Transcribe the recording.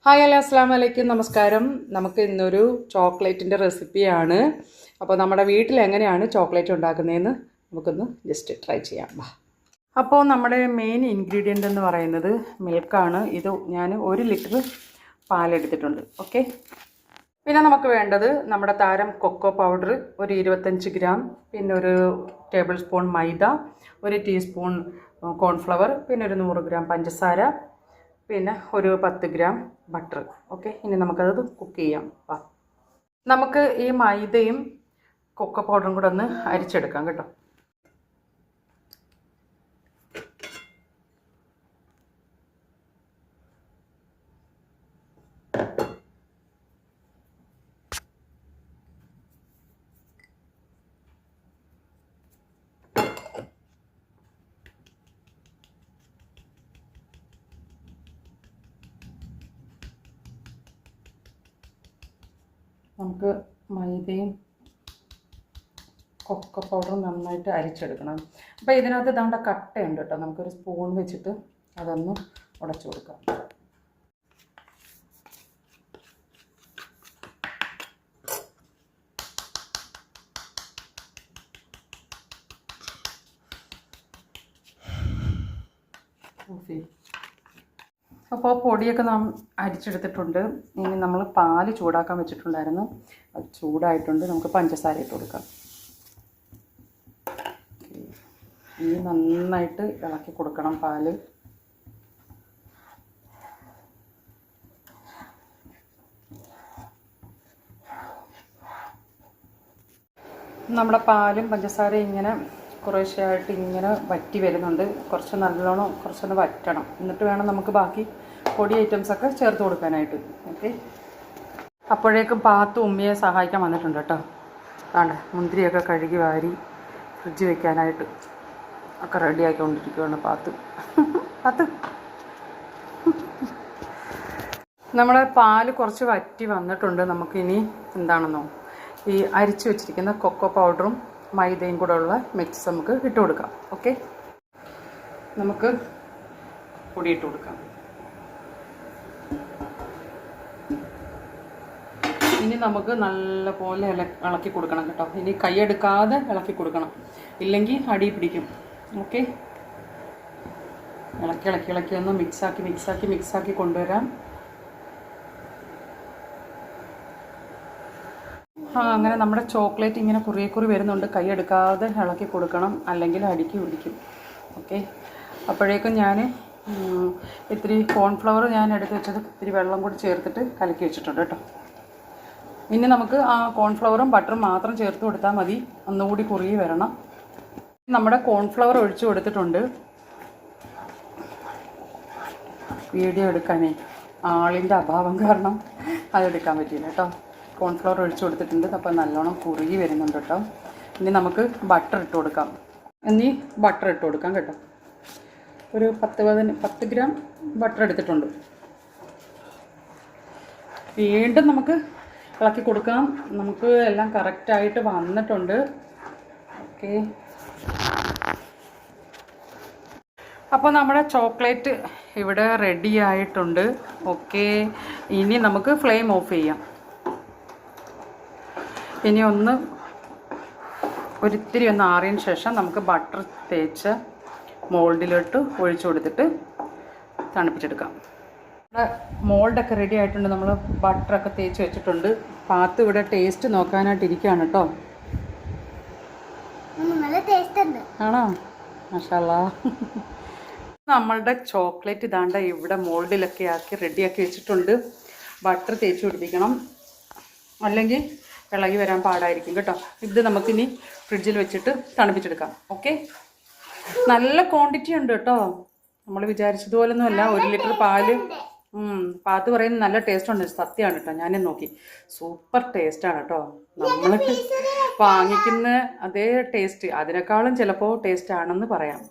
Hi hello അസ്സാം വലൈക്കും നമസ്കാരം. നമുക്ക് ഇന്നൊരു ചോക്ലേറ്റിൻ്റെ റെസിപ്പിയാണ്. അപ്പോൾ നമ്മുടെ വീട്ടിൽ എങ്ങനെയാണ് ചോക്ലേറ്റ് ഉണ്ടാക്കുന്നതെന്ന് നമുക്കൊന്ന് ജസ്റ്റ് ട്രൈ ചെയ്യാം. അപ്പോൾ നമ്മുടെ മെയിൻ ഇൻഗ്രീഡിയൻ്റ് എന്ന് പറയുന്നത് മിൽക്കാണ്. ഇത് ഞാൻ 1 ലിറ്റർ പാലെടുത്തിട്ടുണ്ട്. ഓക്കെ, പിന്നെ നമുക്ക് വേണ്ടത് നമ്മുടെ താരം കൊക്കോ പൗഡർ ഒരു 25 ഗ്രാം, പിന്നെ ഒരു ടേബിൾ സ്പൂൺ മൈദ, 1 ടീസ്പൂൺ കോൺഫ്ലവർ, പിന്നെ ഒരു 100 ഗ്രാം പഞ്ചസാര, പിന്നെ ഒരു 10 ഗ്രാം ബട്ടർ. ഓക്കെ, ഇനി നമുക്കത് കുക്ക് ചെയ്യാം. നമുക്ക് ഈ മൈദയും കൊക്കോ പൗഡറും കൂടെ ഒന്ന് അരിച്ചെടുക്കാം കേട്ടോ. നമുക്ക് മൈദയും കൊക്കോ പൗഡറും നന്നായിട്ട് അരിച്ചെടുക്കണം. അപ്പോൾ ഇതിനകത്ത് ഇതാണ്ട കട്ടയുണ്ട് കേട്ടോ. നമുക്കൊരു സ്പൂൺ വെച്ചിട്ട് അതൊന്ന് ഉടച്ചു കൊടുക്കാം. അപ്പോൾ പൊടിയൊക്കെ നാം അരിച്ചെടുത്തിട്ടുണ്ട്. ഇനി നമ്മൾ പാല് ചൂടാക്കാൻ വെച്ചിട്ടുണ്ടായിരുന്നു, അത് ചൂടായിട്ടുണ്ട്. നമുക്ക് പഞ്ചസാര ഇട്ട് കൊടുക്കാം. ഇനി നന്നായിട്ട് ഇളക്കി കൊടുക്കണം പാല്. നമ്മുടെ പാലും പഞ്ചസാരയും ഇങ്ങനെ കുറേശ്ശെയായിട്ട് ഇങ്ങനെ വറ്റി വരുന്നുണ്ട്. കുറച്ചൊന്ന് വറ്റണം. എന്നിട്ട് വേണം നമുക്ക് ബാക്കി പൊടി ഐറ്റംസൊക്കെ ചേർത്ത് കൊടുക്കാനായിട്ട്. ഓക്കെ, അപ്പോഴേക്കും പാത്ത് ഉമ്മിയെ സഹായിക്കാൻ വന്നിട്ടുണ്ട് കേട്ടോ. അതാണ് മുന്തിരിയൊക്കെ കഴുകി വാരി ഫ്രിഡ്ജ് വെക്കാനായിട്ട് ഒക്കെ റെഡിയാക്കിക്കൊണ്ടിരിക്കുകയാണ് പാത്ത്. നമ്മുടെ പാല് കുറച്ച് വറ്റി വന്നിട്ടുണ്ട്. നമുക്കിനി എന്താണെന്നോ ഈ അരിച്ചു വെച്ചിരിക്കുന്ന കൊക്കോ പൗഡറും മൈദയും കൂടെ ഉള്ള മിക്സ് നമുക്ക് ഇട്ട് കൊടുക്കാം. ഓക്കെ, നമുക്ക് പൊടി ഇട്ട് കൊടുക്കാം. ഇനി നമുക്ക് നല്ലപോലെ ഇളക്കി കൊടുക്കണം കേട്ടോ. ഇനി കൈയെടുക്കാതെ ഇളക്കി കൊടുക്കണം, ഇല്ലെങ്കിൽ അടി പിടിക്കും. ഓക്കെ, ഇളക്കി ഒന്ന് മിക്സാക്കി കൊണ്ടുവരാം. അങ്ങനെ നമ്മുടെ ചോക്ലേറ്റ് ഇങ്ങനെ കുറി വരുന്നുണ്ട്. കൈയെടുക്കാതെ ഇളക്കി കൊടുക്കണം, അല്ലെങ്കിൽ അടിക്ക് പിടിക്കും. ഓക്കെ, അപ്പോഴേക്കും ഞാൻ ഇത്തിരി കോൺഫ്ലവർ ഞാൻ എടുത്ത് വെച്ചത് ഇത്തിരി വെള്ളം കൂടി ചേർത്തിട്ട് കലക്കി വെച്ചിട്ടുണ്ട് കേട്ടോ. ഇനി നമുക്ക് ആ കോൺഫ്ലവറും ബട്ടറും മാത്രം ചേർത്ത് കൊടുത്താൽ മതി, ഒന്നുകൂടി കുറുകി വരണം. നമ്മുടെ കോൺഫ്ലവർ ഒഴിച്ചു കൊടുത്തിട്ടുണ്ട്. വീഡിയോ എടുക്കാനേ ആളിൻ്റെ അഭാവം കാരണം അതെടുക്കാൻ പറ്റിയില്ല കേട്ടോ. കോൺഫ്ലവർ ഒഴിച്ചു കൊടുത്തിട്ടുണ്ട്. അപ്പോൾ നല്ലോണം കുറുകി വരുന്നുണ്ട് കേട്ടോ. ഇനി നമുക്ക് ബട്ടർ ഇട്ട് കൊടുക്കാം. ബട്ടർ ഇട്ട് കൊടുക്കാം കേട്ടോ. ഒരു 10 ഗ്രാം ബട്ടർ എടുത്തിട്ടുണ്ട്. വീണ്ടും നമുക്ക് ഇളക്കി കൊടുക്കാം. നമുക്ക് എല്ലാം കറക്റ്റായിട്ട് വന്നിട്ടുണ്ട്. ഓക്കെ, അപ്പോൾ നമ്മുടെ ചോക്ലേറ്റ് ഇവിടെ റെഡി ആയിട്ടുണ്ട്. ഓക്കെ, ഇനി നമുക്ക് ഫ്ലെയിം ഓഫ് ചെയ്യാം. ഇനി ഒരിത്തിരി ഒന്ന് ആറിയതിന് ശേഷം നമുക്ക് ബട്ടർ തേച്ച് മോൾഡിലോട്ട് ഒഴിച്ചു കൊടുത്തിട്ട് തണുപ്പിച്ചെടുക്കാം. നമ്മുടെ മോൾഡൊക്കെ റെഡി ആയിട്ടുണ്ട്. നമ്മൾ ബട്ടറൊക്കെ തേച്ച് വെച്ചിട്ടുണ്ട്. പാത്ത് ഇവിടെ ടേസ്റ്റ് നോക്കാനായിട്ട് ഇരിക്കുകയാണ് കേട്ടോ. ആണോ? മാഷാല്ലാ. നമ്മളുടെ ചോക്ലേറ്റ് ഇതാണ്ട ഇവിടെ മോൾഡിലൊക്കെ ആക്കി റെഡിയാക്കി വെച്ചിട്ടുണ്ട്. ബട്ടർ തേച്ച് പിടിപ്പിക്കണം, അല്ലെങ്കിൽ ഇളകി വരാൻ പാടായിരിക്കും കേട്ടോ. ഇത് നമുക്കിനി ഫ്രിഡ്ജിൽ വെച്ചിട്ട് തണുപ്പിച്ചെടുക്കാം. ഓക്കെ, നല്ല ക്വാണ്ടിറ്റി ഉണ്ട് കേട്ടോ. നമ്മൾ വിചാരിച്ചതുപോലൊന്നുമല്ല. 1 ലിറ്റർ പാല്. പാത്ത് പറയുന്നത് നല്ല ടേസ്റ്റ് ഉണ്ട്. സത്യമാണ് കേട്ടോ. ഞാനും നോക്കി, സൂപ്പർ ടേസ്റ്റാണ് കേട്ടോ. നമ്മൾ വാങ്ങിക്കുന്ന അതേ ടേസ്റ്റ്, അതിനേക്കാളും ചിലപ്പോൾ ടേസ്റ്റ് ആണെന്ന് പറയാം.